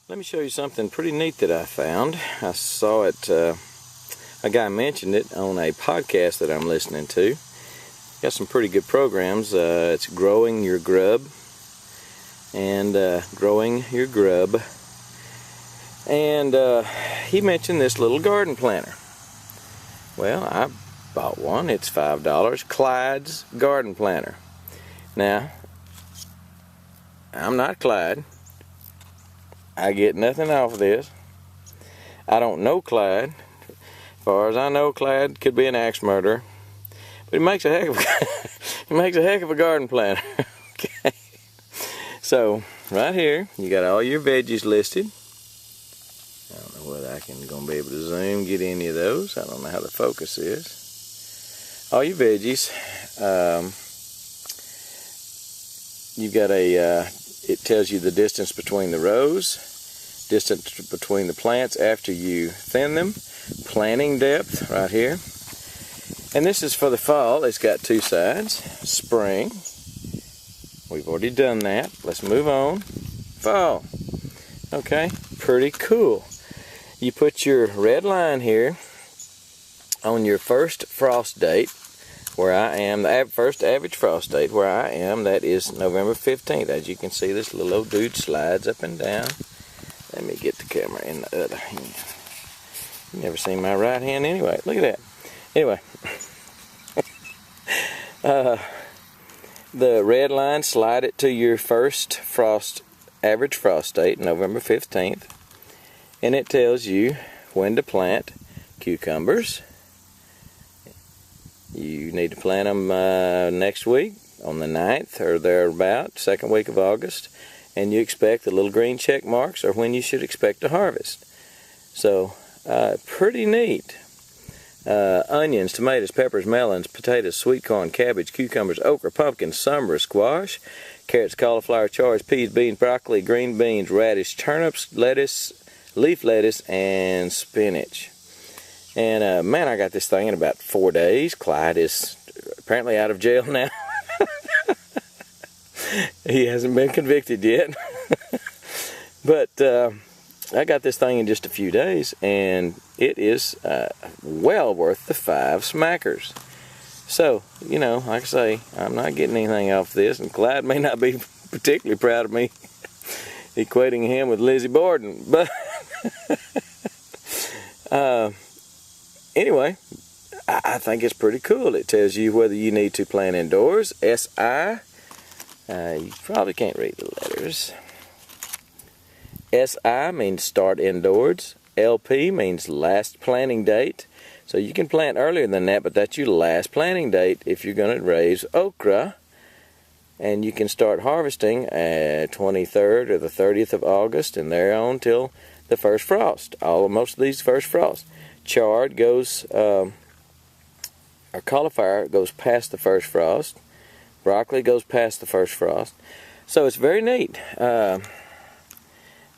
Let me show you something pretty neat that I found. I saw it, a guy mentioned it on a podcast that I'm listening to. Got some pretty good programs. It's Growing Your Grub and Growing Your Grub. And he mentioned this little garden planter. Well, I bought one. It's $5. Clyde's garden planter. Now, I'm not Clyde. I get nothing off of this. I don't know Clyde. As far as I know, Clyde could be an axe murderer, but he makes a heck of a garden planter. Okay. So right here, you got all your veggies listed. I don't know whether I can gonna be able to zoom, get any of those. I don't know how the focus is. All your veggies. You've got a. It tells you the distance between the rows, distance between the plants after you thin them, planting depth right here. And this is for the fall. It's got two sides. Spring. We've already done that. Let's move on. Fall. Okay, pretty cool. You put your red line here on your first frost date, where I am, the first average frost date where I am, that is November 15th. As you can see, this little old dude slides up and down. Let me get the camera in the other hand. You've never seen my right hand anyway. Look at that. Anyway, the red line, slide it to your first average frost date, November 15th. And it tells you when to plant cucumbers. You need to plant them next week on the 9th or thereabout, second week of August. And you expect the little green check marks are when you should expect to harvest. So, pretty neat. Onions, tomatoes, peppers, melons, potatoes, sweet corn, cabbage, cucumbers, okra, pumpkins, summer squash, carrots, cauliflower, chard, peas, beans, broccoli, green beans, radish, turnips, lettuce, leaf lettuce, and spinach. And man, I got this thing in about 4 days. Clyde is apparently out of jail now. He hasn't been convicted yet. But I got this thing in just a few days, and it is well worth the 5 smackers. So, you know, like I say, I'm not getting anything off this, and Clyde may not be particularly proud of me equating him with Lizzie Borden. But anyway, I think it's pretty cool. It tells you whether you need to plant indoors. S.I. You probably can't read the letters. S.I. means start indoors. L.P. means last planting date. So you can plant earlier than that, but that's your last planting date if you're going to raise okra. And you can start harvesting at 23rd or the 30th of August and there on till the first frost. Most of these first frosts. Chard goes, or cauliflower goes past the first frost. Broccoli goes past the first frost. So it's very neat.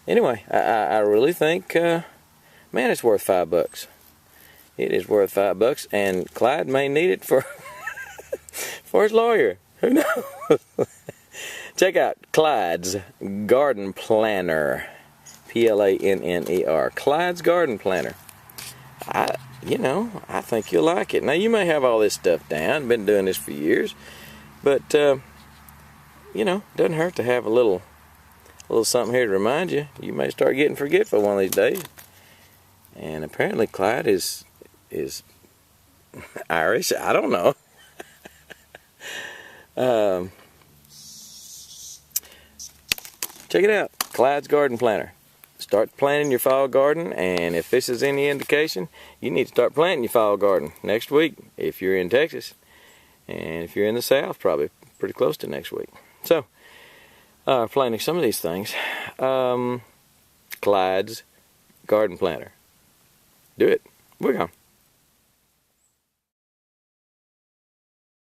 Anyway, I really think, man, it's worth $5. It is worth $5, and Clyde may need it for for his lawyer. Who knows? Check out Clyde's Garden Planner. Planner. Clyde's Garden Planner. I think you'll like it. Now, you may have all this stuff down. Been doing this for years. But, doesn't hurt to have a little something here to remind you. You may start getting forgetful one of these days. And apparently Clyde is Irish. I don't know. Check it out. Clyde's Garden Planner. Start planting your fall garden, and if this is any indication, you need to start planting your fall garden next week if you're in Texas. And if you're in the South, probably pretty close to next week. So, planting some of these things. Clyde's Garden Planner. Do it. We're gone.